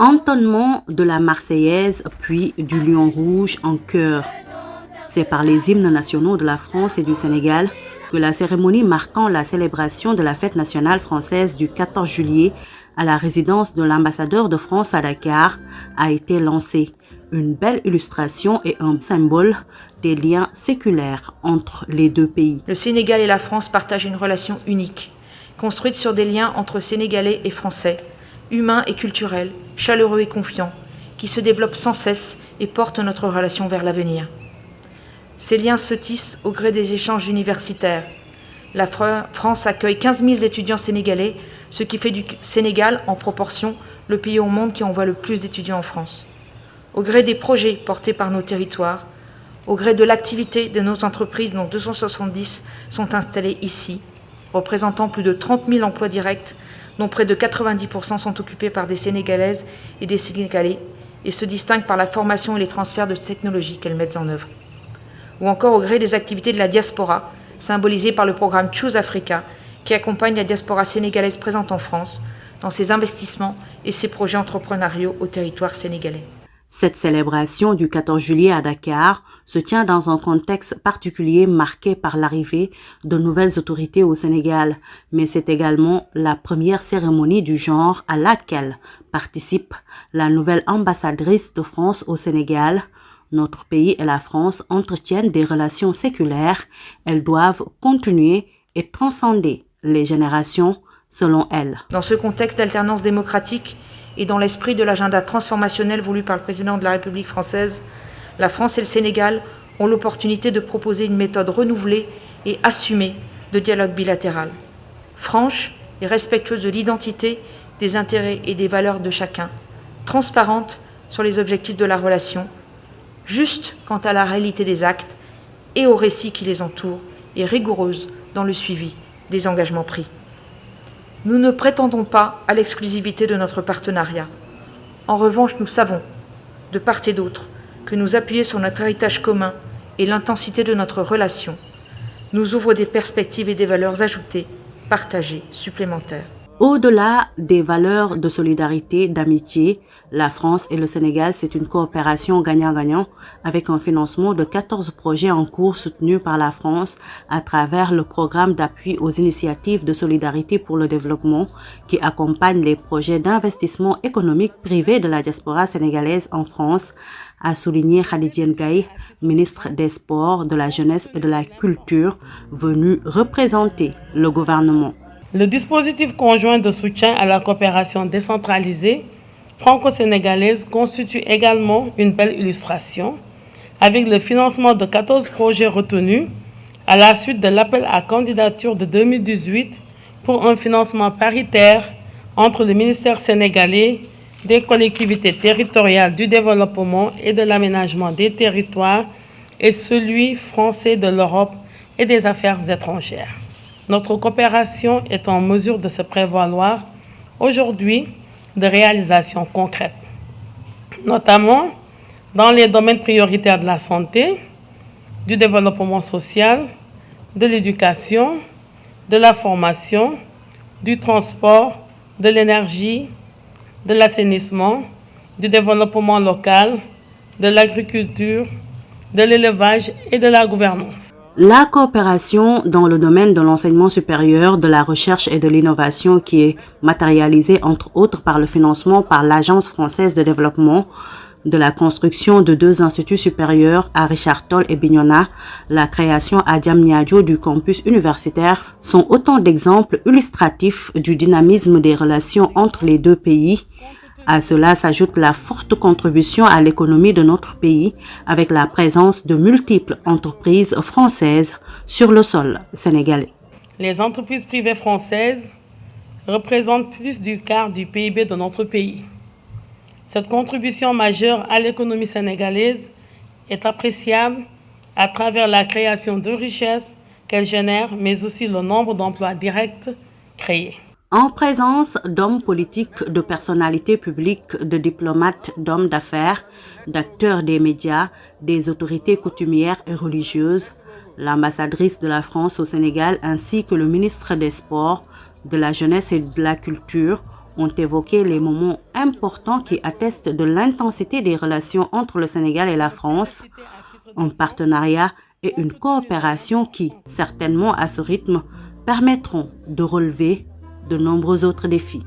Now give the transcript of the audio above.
Entonnement de la Marseillaise puis du Lion rouge en chœur. C'est par les hymnes nationaux de la France et du Sénégal que la cérémonie marquant la célébration de la fête nationale française du 14 juillet à la résidence de l'ambassadeur de France à Dakar a été lancée. Une belle illustration et un symbole des liens séculaires entre les deux pays. Le Sénégal et la France partagent une relation unique, construite sur des liens entre Sénégalais et Français, humains et culturels, chaleureux et confiants, qui se développent sans cesse et portent notre relation vers l'avenir. Ces liens se tissent au gré des échanges universitaires. La France accueille 15 000 étudiants sénégalais, ce qui fait du Sénégal, en proportion, le pays au monde qui envoie le plus d'étudiants en France. Au gré des projets portés par nos territoires, au gré de l'activité de nos entreprises dont 270 sont installées ici, représentant plus de 30 000 emplois directs, dont près de 90% sont occupés par des Sénégalaises et des Sénégalais, et se distinguent par la formation et les transferts de technologies qu'elles mettent en œuvre. Ou encore au gré des activités de la diaspora, symbolisées par le programme Choose Africa, qui accompagne la diaspora sénégalaise présente en France dans ses investissements et ses projets entrepreneuriaux au territoire sénégalais. Cette célébration du 14 juillet à Dakar se tient dans un contexte particulier marqué par l'arrivée de nouvelles autorités au Sénégal, mais c'est également la première cérémonie du genre à laquelle participe la nouvelle ambassadrice de France au Sénégal. Notre pays et la France entretiennent des relations séculaires. Elles doivent continuer et transcender les générations, selon elle. Dans ce contexte d'alternance démocratique et dans l'esprit de l'agenda transformationnel voulu par le président de la République française, la France et le Sénégal ont l'opportunité de proposer une méthode renouvelée et assumée de dialogue bilatéral, franche et respectueuse de l'identité, des intérêts et des valeurs de chacun, transparente sur les objectifs de la relation, juste quant à la réalité des actes et aux récits qui les entourent, et rigoureuse dans le suivi des engagements pris. Nous ne prétendons pas à l'exclusivité de notre partenariat. En revanche, nous savons, de part et d'autre, que nous appuyer sur notre héritage commun et l'intensité de notre relation nous ouvre des perspectives et des valeurs ajoutées, partagées, supplémentaires. Au-delà des valeurs de solidarité, d'amitié, la France et le Sénégal, c'est une coopération gagnant-gagnant avec un financement de 14 projets en cours soutenus par la France à travers le programme d'appui aux initiatives de solidarité pour le développement qui accompagne les projets d'investissement économique privé de la diaspora sénégalaise en France, a souligné Khady Gaye, ministre des Sports, de la Jeunesse et de la Culture, venue représenter le gouvernement. Le dispositif conjoint de soutien à la coopération décentralisée franco-sénégalaise constitue également une belle illustration, avec le financement de 14 projets retenus à la suite de l'appel à candidature de 2018 pour un financement paritaire entre le ministère sénégalais des collectivités territoriales du développement et de l'aménagement des territoires et celui français de l'Europe et des affaires étrangères. Notre coopération est en mesure de se prévaloir aujourd'hui de réalisations concrètes, notamment dans les domaines prioritaires de la santé, du développement social, de l'éducation, de la formation, du transport, de l'énergie, de l'assainissement, du développement local, de l'agriculture, de l'élevage et de la gouvernance. La coopération dans le domaine de l'enseignement supérieur, de la recherche et de l'innovation qui est matérialisée entre autres par le financement par l'Agence française de développement, de la construction de 2 instituts supérieurs à Richard Toll et Bignona, la création à Diamniadio du campus universitaire sont autant d'exemples illustratifs du dynamisme des relations entre les deux pays. À cela s'ajoute la forte contribution à l'économie de notre pays avec la présence de multiples entreprises françaises sur le sol sénégalais. Les entreprises privées françaises représentent plus du quart du PIB de notre pays. Cette contribution majeure à l'économie sénégalaise est appréciable à travers la création de richesses qu'elle génère, mais aussi le nombre d'emplois directs créés. En présence d'hommes politiques, de personnalités publiques, de diplomates, d'hommes d'affaires, d'acteurs des médias, des autorités coutumières et religieuses, l'ambassadrice de la France au Sénégal ainsi que le ministre des Sports, de la Jeunesse et de la Culture ont évoqué les moments importants qui attestent de l'intensité des relations entre le Sénégal et la France, un partenariat et une coopération qui, certainement à ce rythme, permettront de relever de nombreux autres défis.